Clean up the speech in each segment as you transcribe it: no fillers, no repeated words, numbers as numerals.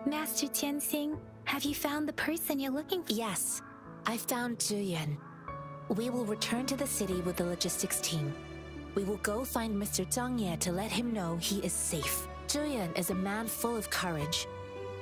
Master Tianxing, have you found the person you're looking for? Yes, I found Zhiyuan. We will return to the city with the logistics team. We will go find Mr. Zhang Ye to let him know he is safe. Zhiyuan is a man full of courage.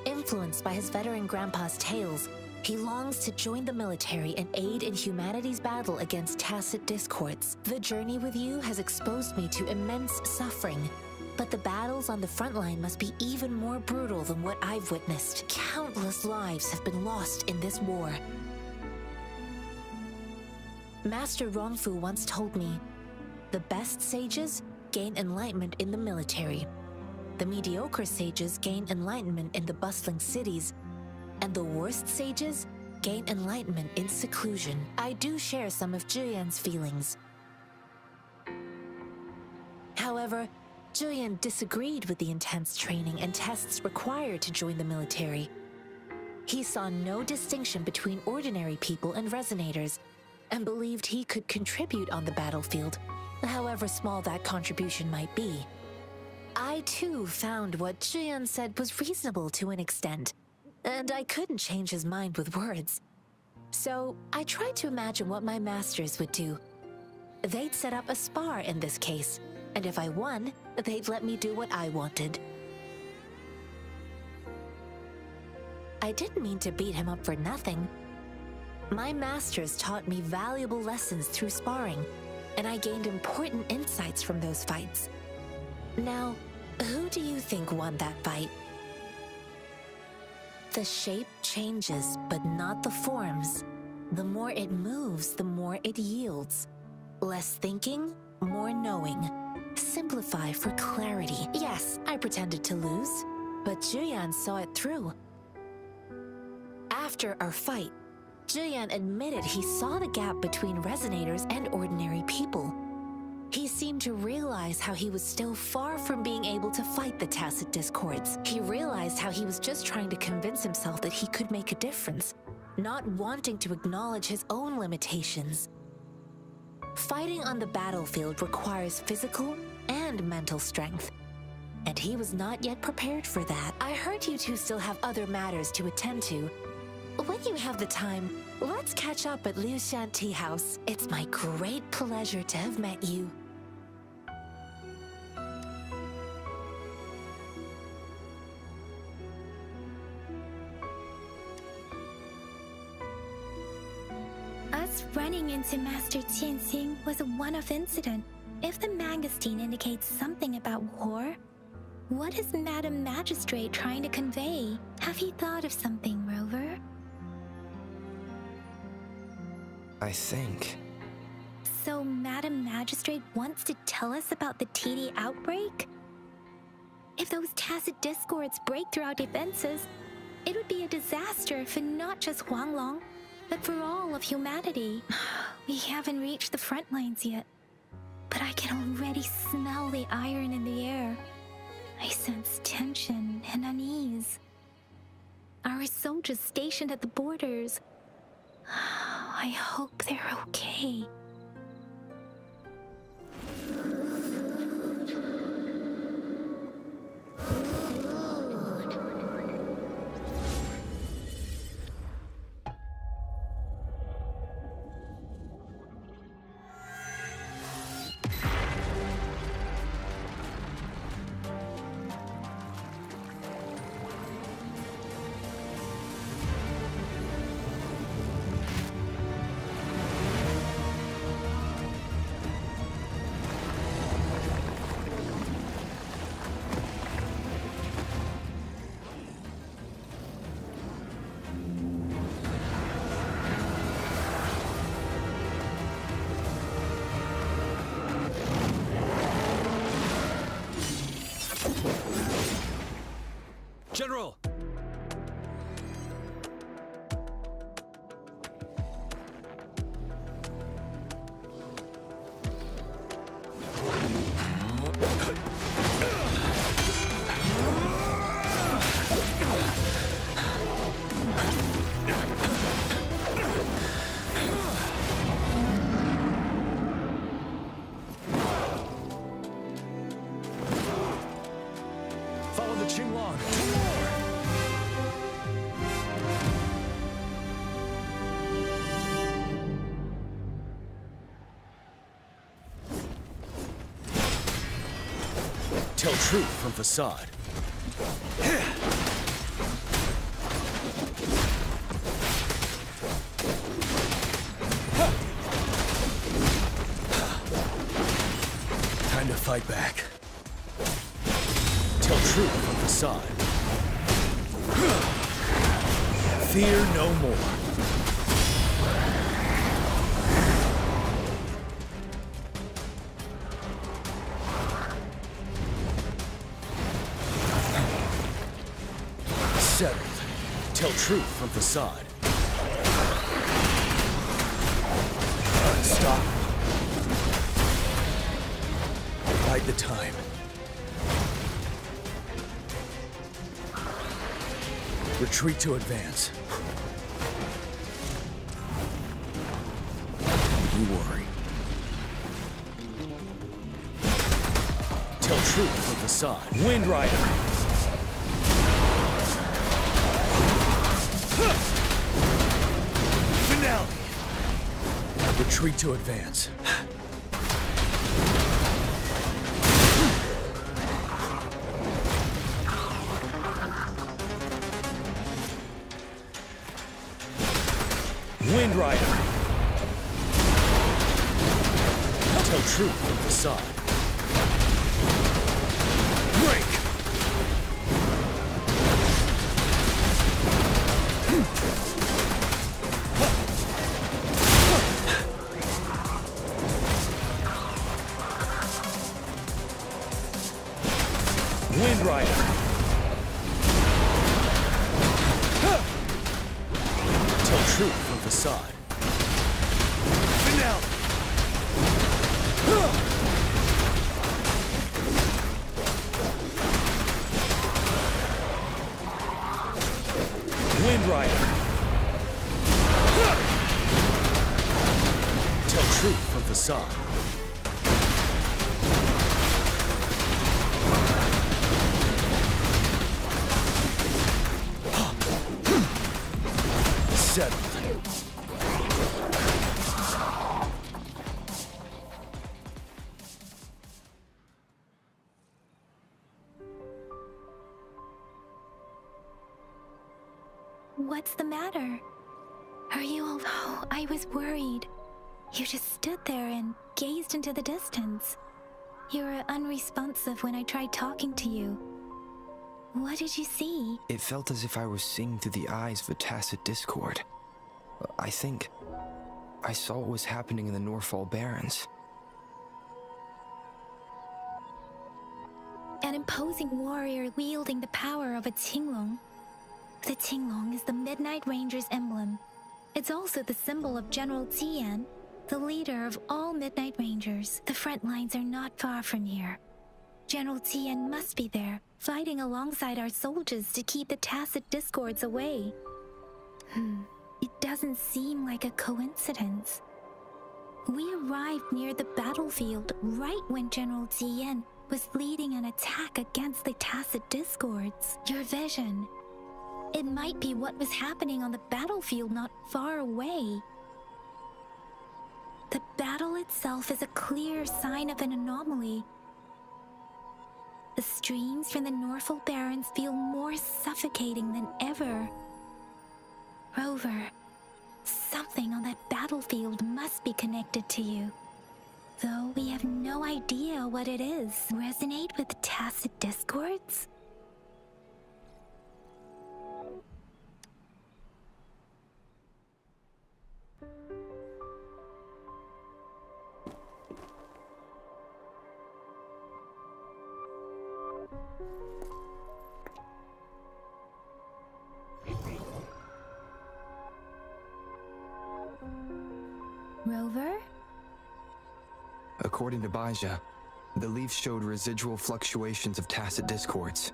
Influenced by his veteran grandpa's tales, he longs to join the military and aid in humanity's battle against tacit discords. The journey with you has exposed me to immense suffering, but the battles on the front line must be even more brutal than what I've witnessed. Countless lives have been lost in this war. Master Rongfu once told me, the best sages gain enlightenment in the military. The mediocre sages gain enlightenment in the bustling cities, and the worst sages gain enlightenment in seclusion. I do share some of Zhiyuan's feelings. However, Zhiyuan disagreed with the intense training and tests required to join the military. He saw no distinction between ordinary people and resonators, and believed he could contribute on the battlefield, however small that contribution might be. I too found what Zhiyuan said was reasonable to an extent, and I couldn't change his mind with words. So I tried to imagine what my masters would do. They'd set up a spar in this case, and if I won, they'd let me do what I wanted. I didn't mean to beat him up for nothing. My masters taught me valuable lessons through sparring, and I gained important insights from those fights. Now, who do you think won that fight? The shape changes, but not the forms. The more it moves, the more it yields. Less thinking, more knowing. Simplify for clarity. Yes, I pretended to lose, but Zhiyuan saw it through. After our fight, Zhiyuan admitted he saw the gap between resonators and ordinary people. He seemed to realize how he was still far from being able to fight the tacit discords. He realized how he was just trying to convince himself that he could make a difference, not wanting to acknowledge his own limitations. Fighting on the battlefield requires physical and mental strength, and he was not yet prepared for that. I heard you two still have other matters to attend to. When you have the time, let's catch up at Liu Shan Tea House. It's my great pleasure to have met you. Us running into Master Tianxing was a one-off incident. If the magazine indicates something about war, what is Madam Magistrate trying to convey? Have you thought of something, Rover? I think... So Madam Magistrate wants to tell us about the TD outbreak? If those tacit discords break through our defenses, it would be a disaster for not just Huanglong, but for all of humanity. We haven't reached the front lines yet, but I can already smell the iron in the air. I sense tension and unease. Our soldiers stationed at the borders, I hope they're okay. General! Tell truth from facade. Time to fight back. Tell truth from facade. Fear no more. Settled. Tell truth from facade. Stop. Bide the time. Retreat to advance. You worry. Tell truth from facade. Wind Rider. Finale. Retreat to advance. Wind Rider. Tell truth from facade. Break. Wind Rider. Tell truth from facade. Finale. Wind Rider. Tell truth from facade. Settled. What's the matter? Are you all... Oh, I was worried. You just stood there and gazed into the distance. You were unresponsive when I tried talking to you. What did you see? It felt as if I was seeing through the eyes of a tacit discord. I think I saw what was happening in the Norfall Barrens. An imposing warrior wielding the power of a Tinglong. The Tinglong is the Midnight Ranger's emblem. It's also the symbol of General Tian, the leader of all Midnight Rangers. The front lines are not far from here. General Tian must be there, fighting alongside our soldiers to keep the tacit discords away. It doesn't seem like a coincidence. We arrived near the battlefield right when General Tian was leading an attack against the tacit discords. Your vision. It might be what was happening on the battlefield not far away. The battle itself is a clear sign of an anomaly. The streams from the Norfall Barrens feel more suffocating than ever. Rover, something on that battlefield must be connected to you. Though we have no idea what it is. Resonate with tacit discords? Rover? According to Baja, the leaf showed residual fluctuations of tacit discords.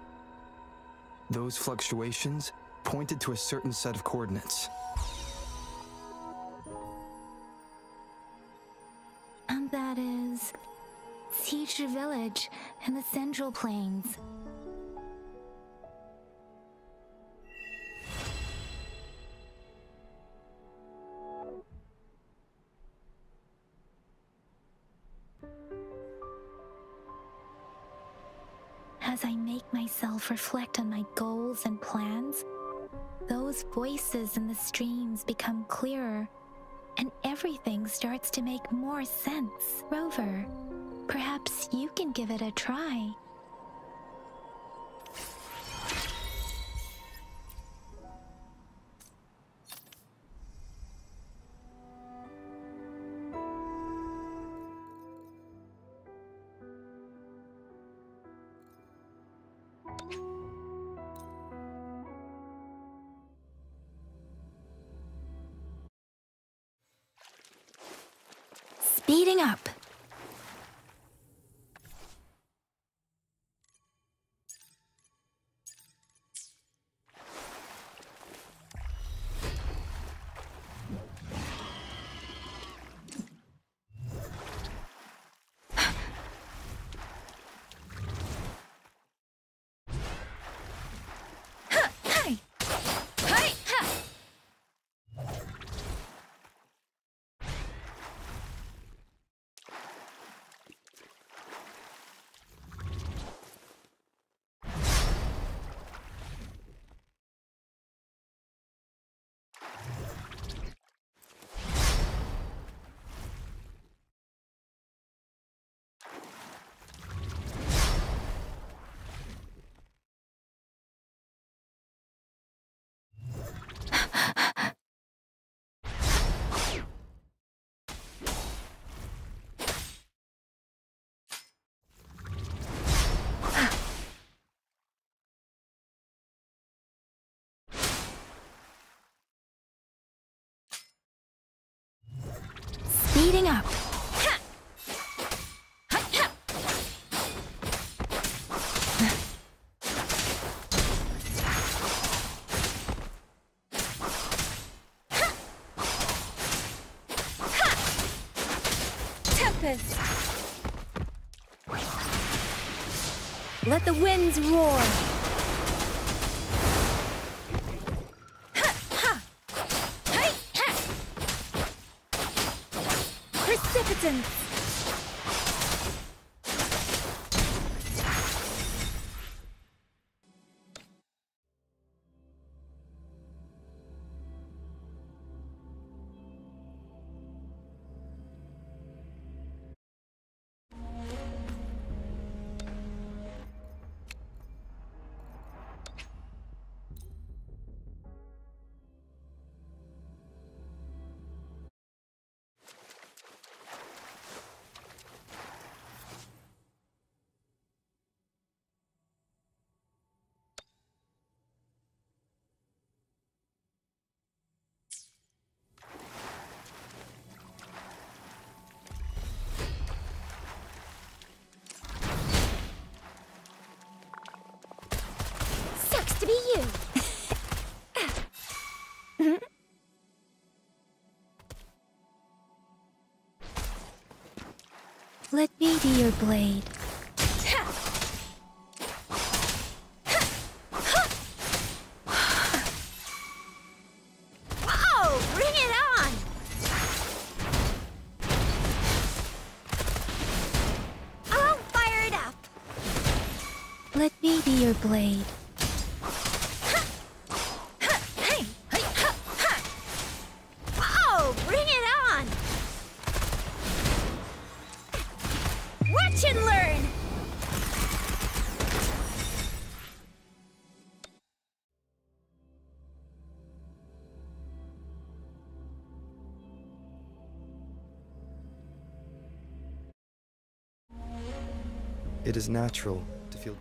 Those fluctuations pointed to a certain set of coordinates. And that is... Teacher Village in the Central Plains. As I make myself reflect on my goals and plans, those voices in the streams become clearer, and everything starts to make more sense. Rover, perhaps you can give it a try. Speeding up. Speeding up. Tempest. Let the winds roar. Precipitance! To be you. Let me be your blade. Whoa! Bring it on! I'll fire it up. Let me be your blade. Watch and learn! It is natural to feel...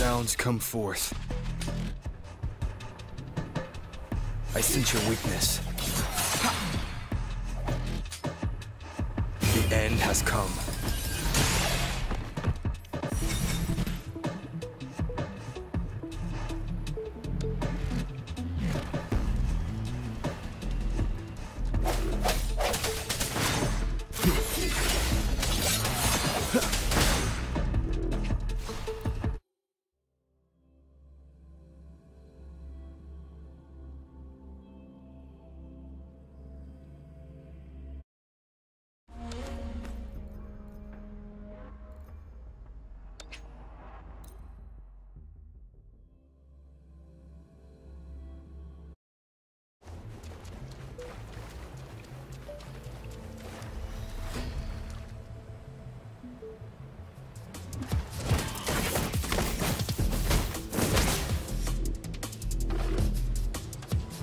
Sounds come forth. I sense your weakness. The end has come.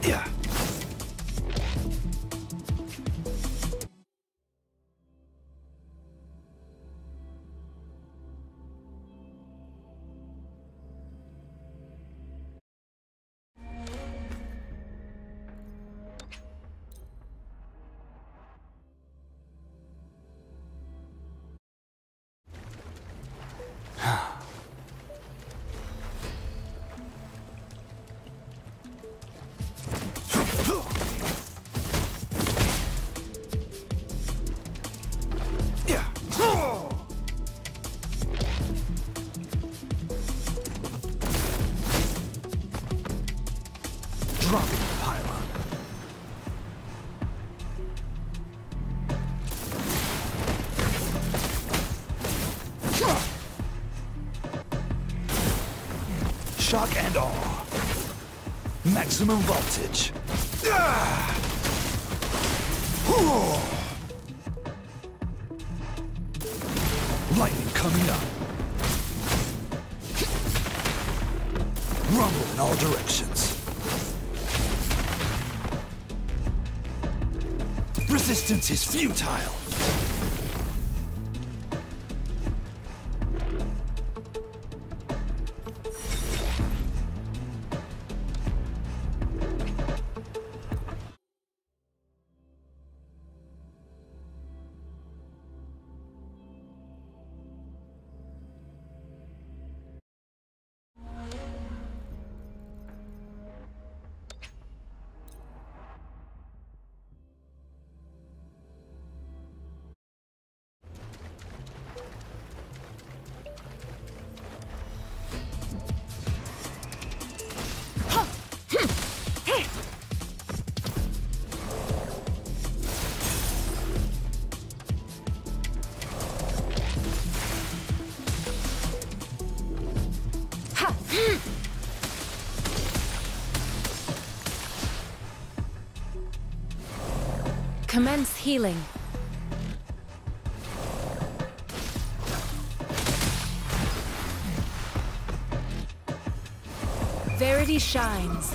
Yeah. Dropping the pylon. Shock and awe. Maximum voltage. Lightning coming up. Rumble in all directions. Resistance is futile. Commence healing. Verity shines.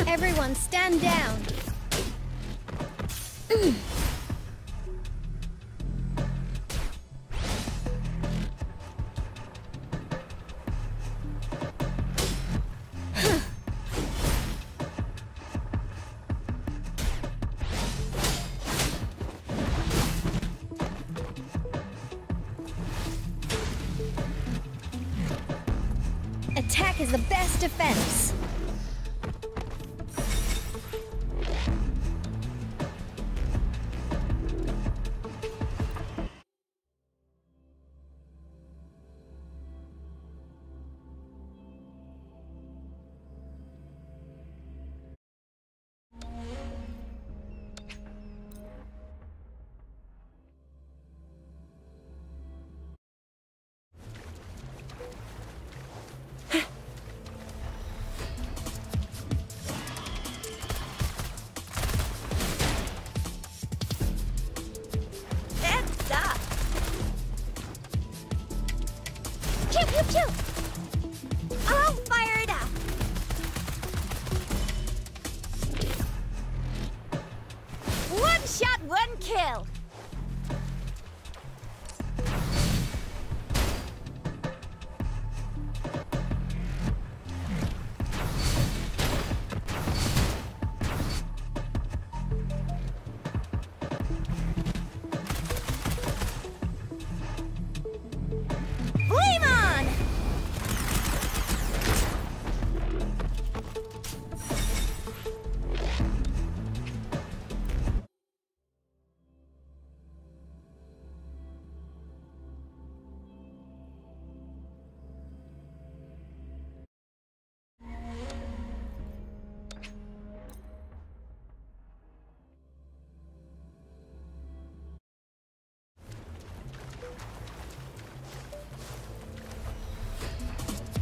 Everyone stand down. Attack is the best defense. Pew pew! I'll fire it up! One shot, one kill! Flame on!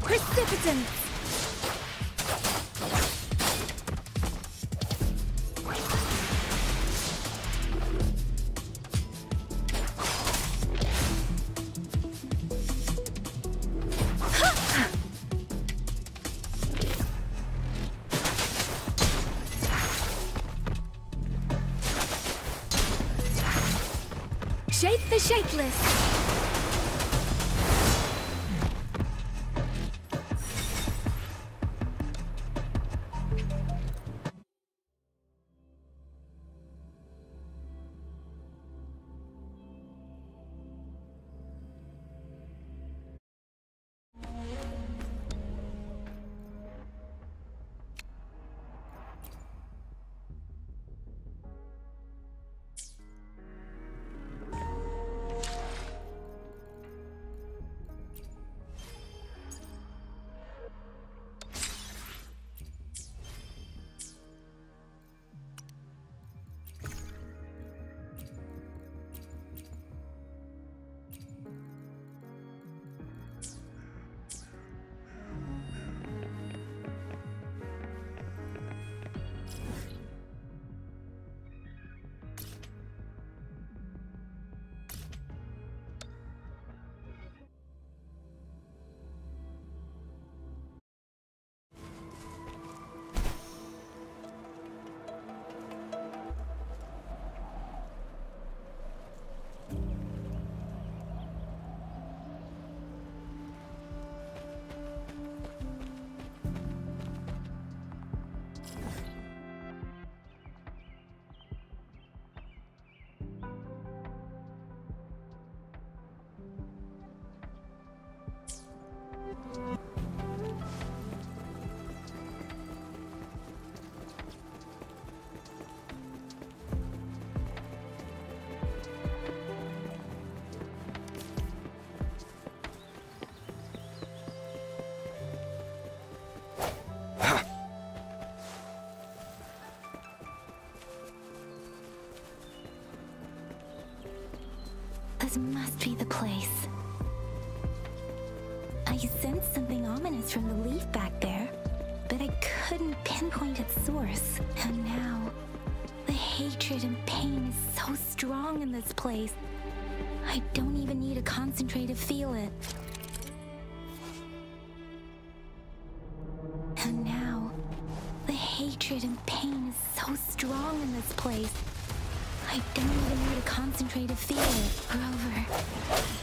Precipitance! Shape the shapeless! This must be the place. I sensed something ominous from the leaf back there, but I couldn't pinpoint its source. And now, the hatred and pain is so strong in this place. I don't even need to concentrate to feel it. And now, the hatred and pain is so strong in this place. I don't even need to concentrate to feel it. Grover,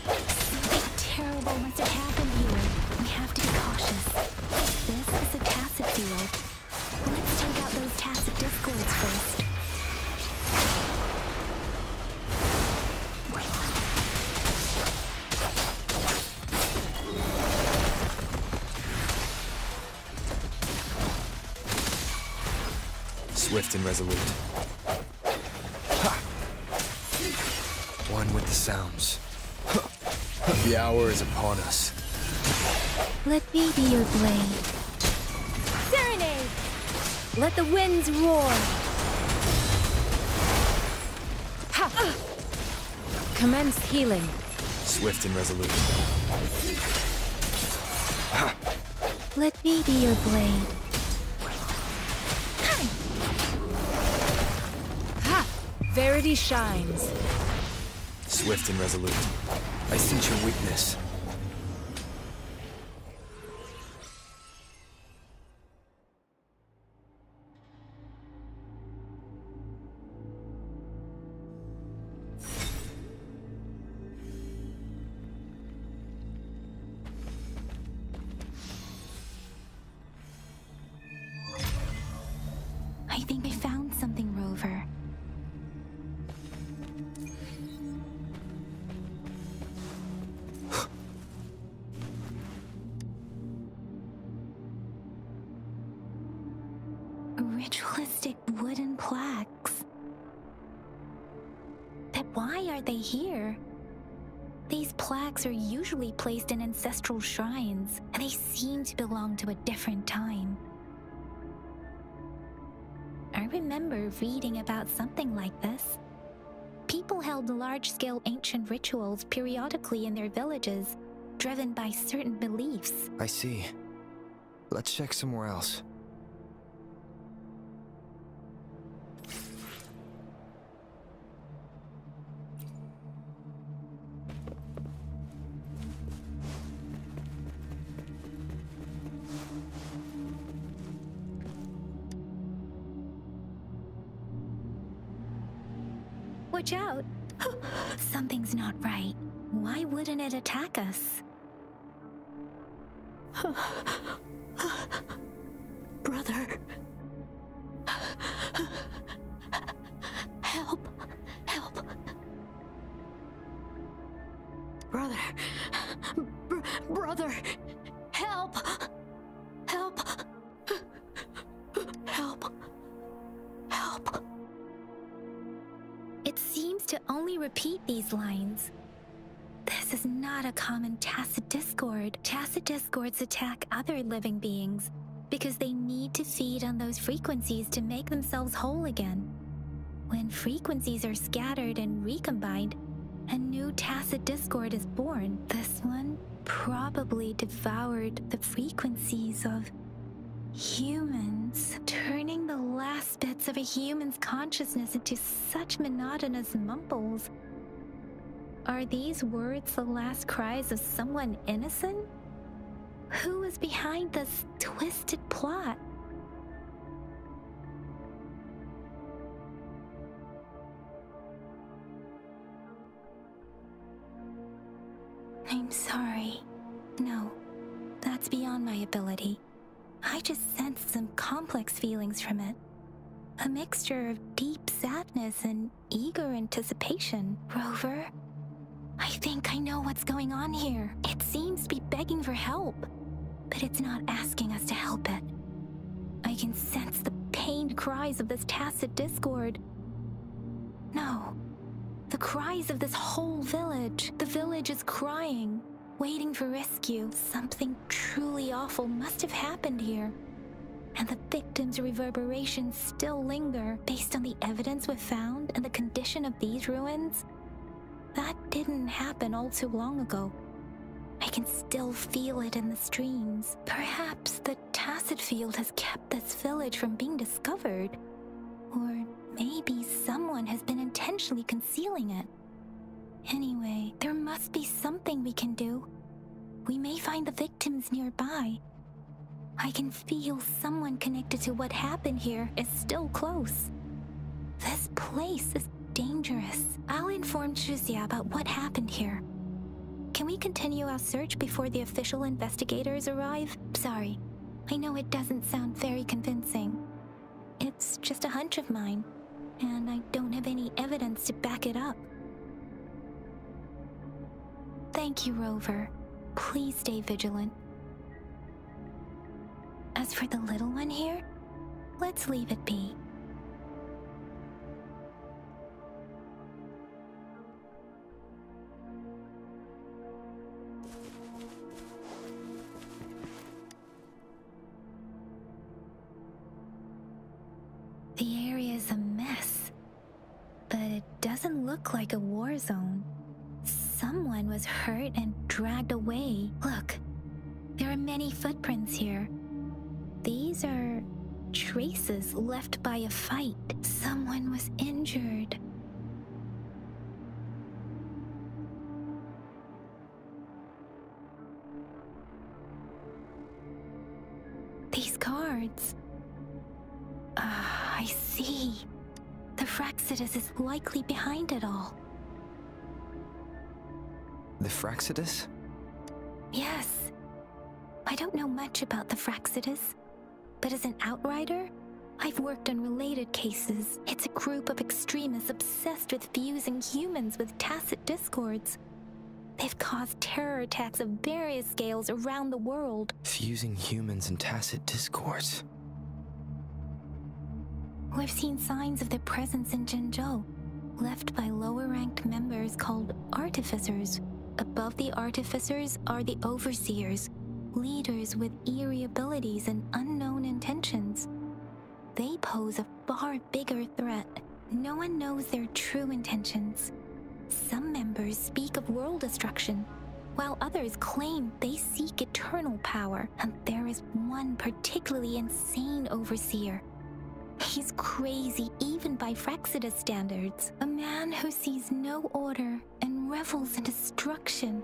something terrible must have happened here. We have to be cautious. This is a tacit field. Let's take out those tacit discords first. Swift and resolute. Ha! One with the sounds. The hour is upon us. Let me be your blade. Serenade! Let the winds roar. Ha! Commence healing. Swift and resolute. Ha! Let me be your blade. Ha! Verity shines. Swift and resolute. I sense your weakness. why are they here? These plaques are usually placed in ancestral shrines, and they seem to belong to a different time. I remember reading about something like this. People held large-scale ancient rituals periodically in their villages, driven by certain beliefs. I see. Let's check somewhere else. Watch out! Something's not right. Why wouldn't it attack us? Brother. Help! Help! Brother. Brother! Help! Help! Help! Help! It seems to only repeat these lines. This is not a common tacit discord. Tacit discords attack other living beings because they need to feed on those frequencies to make themselves whole again. When frequencies are scattered and recombined, a new tacit discord is born. This one probably devoured the frequencies of humans, turning the last bits of a human's consciousness into such monotonous mumbles. Are these words the last cries of someone innocent? Who is behind this twisted plot? I'm sorry. No, that's beyond my ability. I just sensed some complex feelings from it. A mixture of deep sadness and eager anticipation. Rover, I think I know what's going on here. It seems to be begging for help, but it's not asking us to help it. I can sense the pained cries of this tacit discord. No, the cries of this whole village. The village is crying, waiting for rescue. Something truly awful must have happened here, and the victims' reverberations still linger. Based on the evidence we've found and the condition of these ruins, that didn't happen all too long ago. I can still feel it in the streams. Perhaps the tacit field has kept this village from being discovered. Or maybe someone has been intentionally concealing it. Anyway, there must be something we can do. We may find the victims nearby. I can feel someone connected to what happened here is still close. This place is dangerous. I'll inform Shuzia about what happened here. Can we continue our search before the official investigators arrive? Sorry, I know it doesn't sound very convincing. It's just a hunch of mine, and I don't have any evidence to back it up. Thank you, Rover. Please stay vigilant. As for the little one here, let's leave it be. The area is a mess, but it doesn't look like a war zone. Someone was hurt and dragged away. Look, there are many footprints here. These are traces left by a fight. Someone was injured. These cards. I see. The Fraxidus is likely behind it all. The Fraxidus? Yes. I don't know much about the Fraxidus, but as an outrider, I've worked on related cases. It's a group of extremists obsessed with fusing humans with tacit discords. They've caused terror attacks of various scales around the world. Fusing humans and tacit discords. We've seen signs of their presence in Jinzhou. left by lower-ranked members called artificers. Above the artificers are the overseers, leaders with eerie abilities and unknown intentions. They pose a far bigger threat. No one knows their true intentions. Some members speak of world destruction, while others claim they seek eternal power, and there is one particularly insane overseer. He's crazy even by Frexidus standards, a man who sees no order and revels in destruction.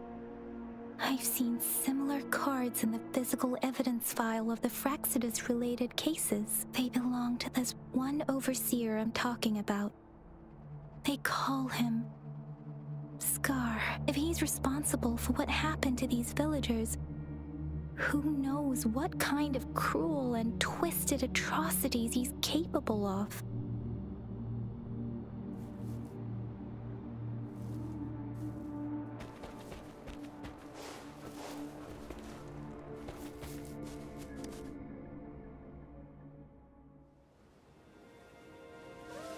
I've seen similar cards in the physical evidence file of the Frexidus-related cases. They belong to this one overseer I'm talking about. They call him Scar. If he's responsible for what happened to these villagers, who knows what kind of cruel and twisted atrocities he's capable of?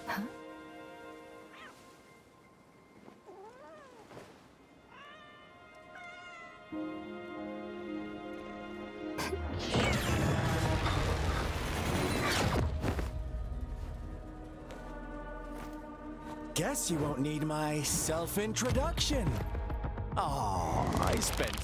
Huh? Guess you won't need my self-introduction. Oh, I spent